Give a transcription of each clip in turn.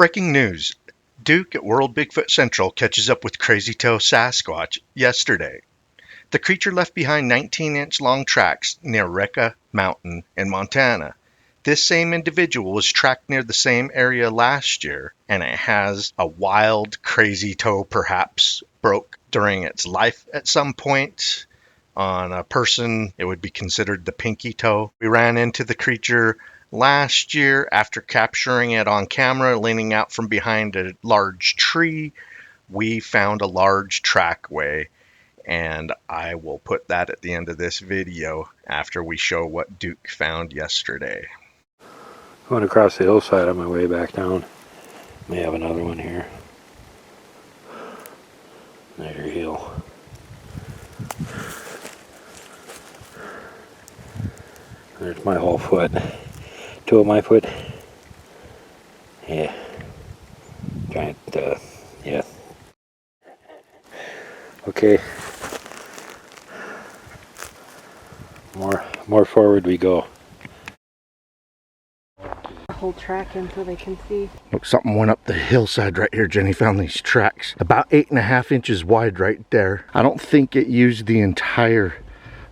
Breaking news. Duke at World Bigfoot Central catches up with Crazy Toe Sasquatch yesterday. The creature left behind 19-inch long tracks near Yreka Mountain in Montana. This same individual was tracked near the same area last year, and it has a wild crazy toe perhaps broke during its life at some point. On a person, it would be considered the pinky toe. We ran into the creature last year after capturing it on camera leaning out from behind a large tree. We found a large trackway, and I will put that at the end of this video after we show what Duke found yesterday. Going across the hillside on my way back down. May have another one here. There's your heel. There's my whole foot. Toe of my foot. Yeah. Giant, yeah. Okay. More forward we go. Whole track in so they can see. Look, something went up the hillside right here. Jenny found these tracks about 8.5 inches wide right there. I don't think it used the entire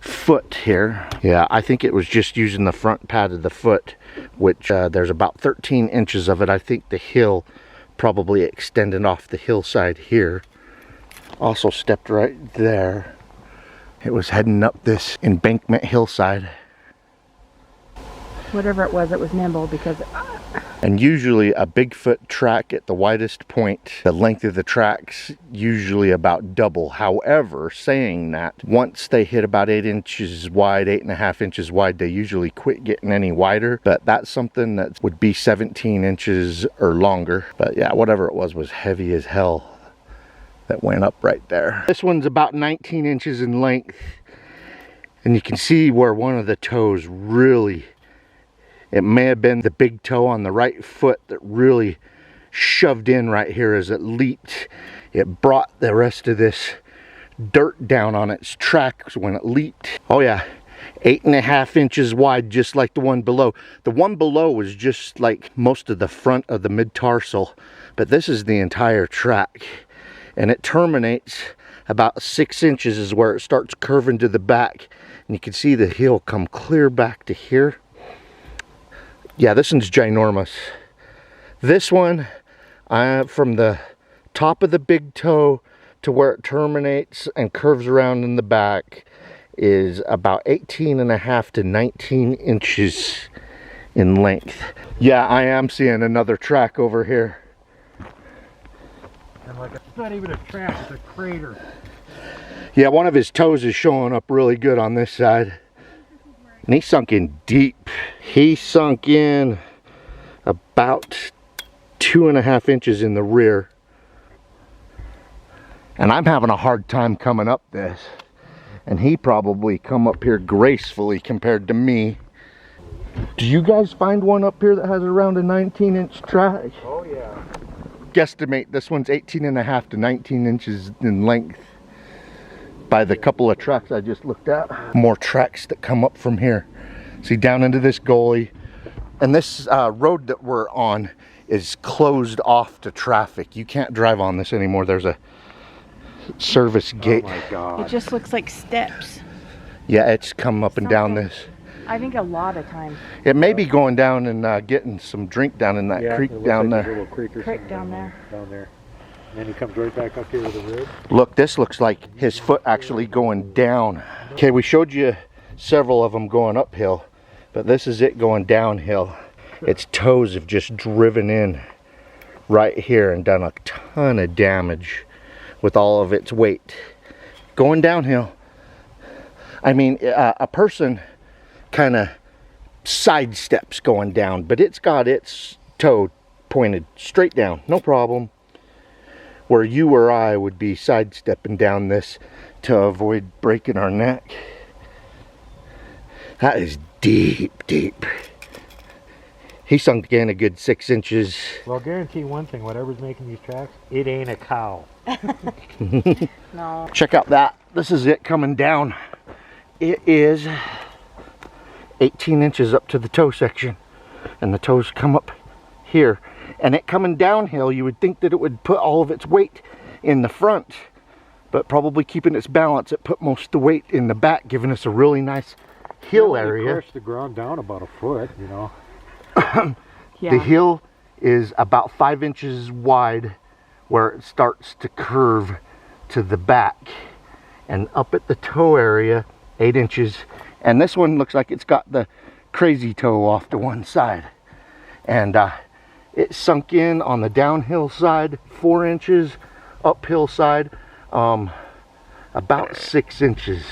foot here. Yeah, I think it was just using the front pad of the foot, which there's about 13 inches of it. I think the heel probably extended off the hillside here. Also stepped right there. It was heading up this embankment hillside. Whatever it was nimble because... And usually a Bigfoot track at the widest point, the length of the track's usually about double. However, saying that, once they hit about 8 inches wide, 8.5 inches wide, they usually quit getting any wider. But that's something that would be 17 inches or longer. But yeah, whatever it was heavy as hell. That went up right there. This one's about 19 inches in length. And you can see where one of the toes really... It may have been the big toe on the right foot that really shoved in right here as it leaped. It brought the rest of this dirt down on its tracks when it leaped. Oh yeah, 8.5 inches wide, just like the one below. The one below was just like most of the front of the mid-tarsal, but this is the entire track. And it terminates about 6 inches is where it starts curving to the back. And you can see the heel come clear back to here. Yeah, this one's ginormous. This one, from the top of the big toe to where it terminates and curves around in the back, is about 18.5 to 19 inches in length. Yeah, I am seeing another track over here. And like, it's not even a track, it's a crater. Yeah, one of his toes is showing up really good on this side. And he sunk in deep. He sunk in about 2.5 inches in the rear. And I'm having a hard time coming up this. And he probably come up here gracefully compared to me. Do you guys find one up here that has around a 19-inch track? Oh yeah. Guesstimate this one's 18.5 to 19 inches in length. By the couple of tracks I just looked at. More tracks that come up from here. See, down into this gully. And this road that we're on is closed off to traffic. You can't drive on this anymore. There's a service gate. Oh my God. It just looks like steps. Yeah, it's come up and down this. I think a lot of times. It may be going down and getting some drink down in that creek down like there. a little creek or Creek something down there. Down there. And then he comes right back up here to the road. Look, this looks like his foot actually going down. Okay, we showed you several of them going uphill, but this is it going downhill. Its toes have just driven in right here and done a ton of damage with all of its weight. Going downhill. I mean, a person kind of sidesteps going down, but it's got its toe pointed straight down, no problem. Where you or I would be sidestepping down this to avoid breaking our neck. That is deep, deep. He sunk in a good 6 inches. Well, I'll guarantee one thing, whatever's making these tracks, it ain't a cow. No. Check out that. This is it coming down. It is 18 inches up to the toe section. And the toes come up here. And it coming downhill, you would think that it would put all of its weight in the front, but probably keeping its balance, it put most of the weight in the back, giving us a really nice hill area. Crushed the ground down about a foot, you know. Yeah. The hill is about 5 inches wide where it starts to curve to the back, and up at the toe area 8 inches, and this one looks like it's got the crazy toe off to one side, and it sunk in on the downhill side 4 inches, uphill side about 6 inches.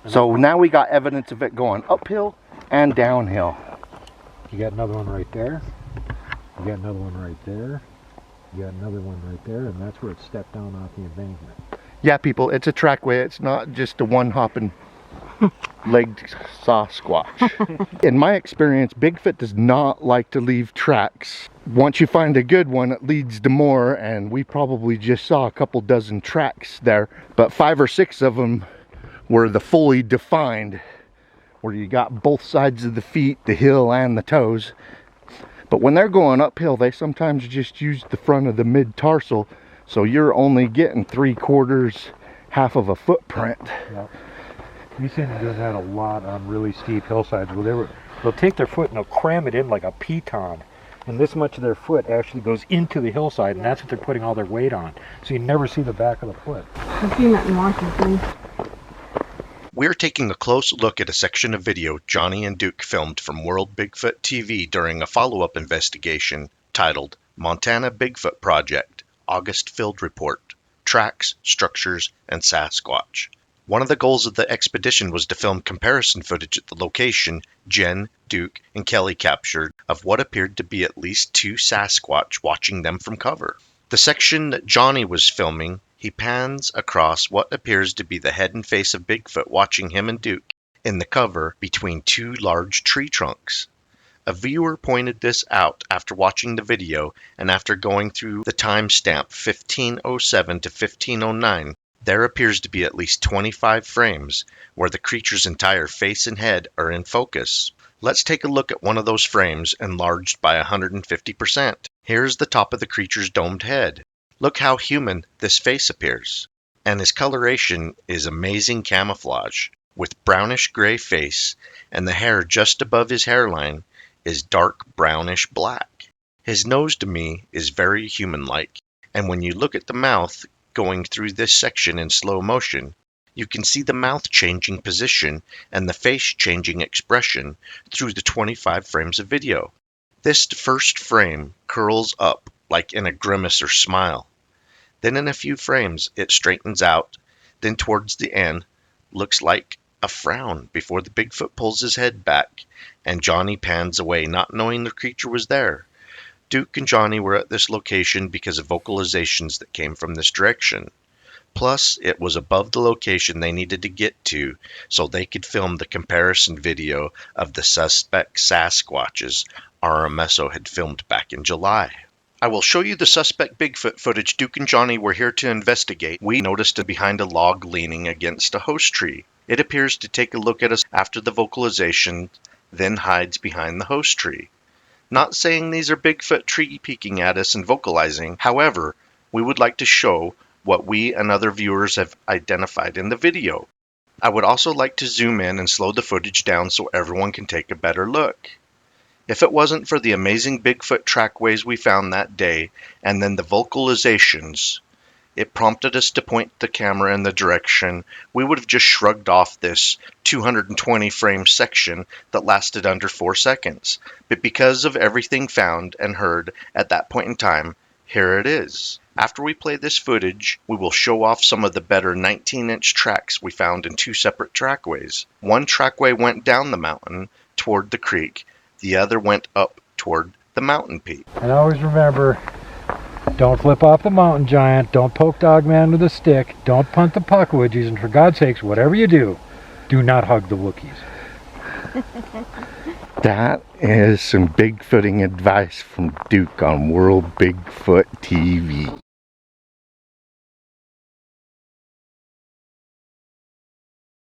So now we got evidence of it going uphill and downhill. You got another one right there. You got another one right there. You got another one right there, and that's where it stepped down off the embankment. Yeah, people, it's a trackway. It's not just a one-hopping legged Sasquatch. In my experience, Bigfoot does not like to leave tracks. Once you find a good one, it leads to more, and we probably just saw a couple dozen tracks there, but 5 or 6 of them were the fully defined, where you got both sides of the feet, the heel and the toes. But when they're going uphill, they sometimes just use the front of the mid-tarsal, so you're only getting 3/4, half of a footprint. Yep. We've seen them doing that a lot on really steep hillsides where they'll take their foot and they'll cram it in like a piton. And this much of their foot actually goes into the hillside, and that's what they're putting all their weight on. So you never see the back of the foot. I've seen that in Washington. We're taking a close look at a section of video Johnny and Duke filmed from World Bigfoot TV during a follow-up investigation titled Montana Bigfoot Project, August Field Report, Tracks, Structures, and Sasquatch. One of the goals of the expedition was to film comparison footage at the location Jen, Duke, and Kelly captured of what appeared to be at least 2 Sasquatch watching them from cover. The section that Johnny was filming, he pans across what appears to be the head and face of Bigfoot watching him and Duke in the cover between 2 large tree trunks. A viewer pointed this out after watching the video, and after going through the timestamp 1507 to 1509, there appears to be at least 25 frames where the creature's entire face and head are in focus. Let's take a look at one of those frames enlarged by 150%. Here's the top of the creature's domed head. Look how human this face appears. And his coloration is amazing camouflage, with brownish gray face, and the hair just above his hairline is dark brownish black. His nose to me is very human-like, and when you look at the mouth going through this section in slow motion, you can see the mouth changing position and the face changing expression through the 25 frames of video. This first frame curls up like in a grimace or smile. Then in a few frames it straightens out, then towards the end looks like a frown before the Bigfoot pulls his head back and Johnny pans away, not knowing the creature was there. Duke and Johnny were at this location because of vocalizations that came from this direction. Plus, it was above the location they needed to get to so they could film the comparison video of the suspect Sasquatches RMSO had filmed back in July. I will show you the suspect Bigfoot footage Duke and Johnny were here to investigate. We noticed it behind a log leaning against a host tree. It appears to take a look at us after the vocalization, then hides behind the host tree. Not saying these are Bigfoot tree peeking at us and vocalizing. However, we would like to show what we and other viewers have identified in the video. I would also like to zoom in and slow the footage down so everyone can take a better look. If it wasn't for the amazing Bigfoot trackways we found that day, and then the vocalizations, it prompted us to point the camera in the direction, we would have just shrugged off this 220 frame section that lasted under 4 seconds. But because of everything found and heard at that point in time, here it is. After we play this footage, we will show off some of the better 19-inch tracks we found in 2 separate trackways. One trackway went down the mountain toward the creek, the other went up toward the mountain peak. And always remember, don't flip off the mountain giant, don't poke Dogman with a stick, don't punt the puckwudgies, and for God's sakes, whatever you do not hug the Wookiees. That is some Bigfooting advice from Duke on World Bigfoot TV.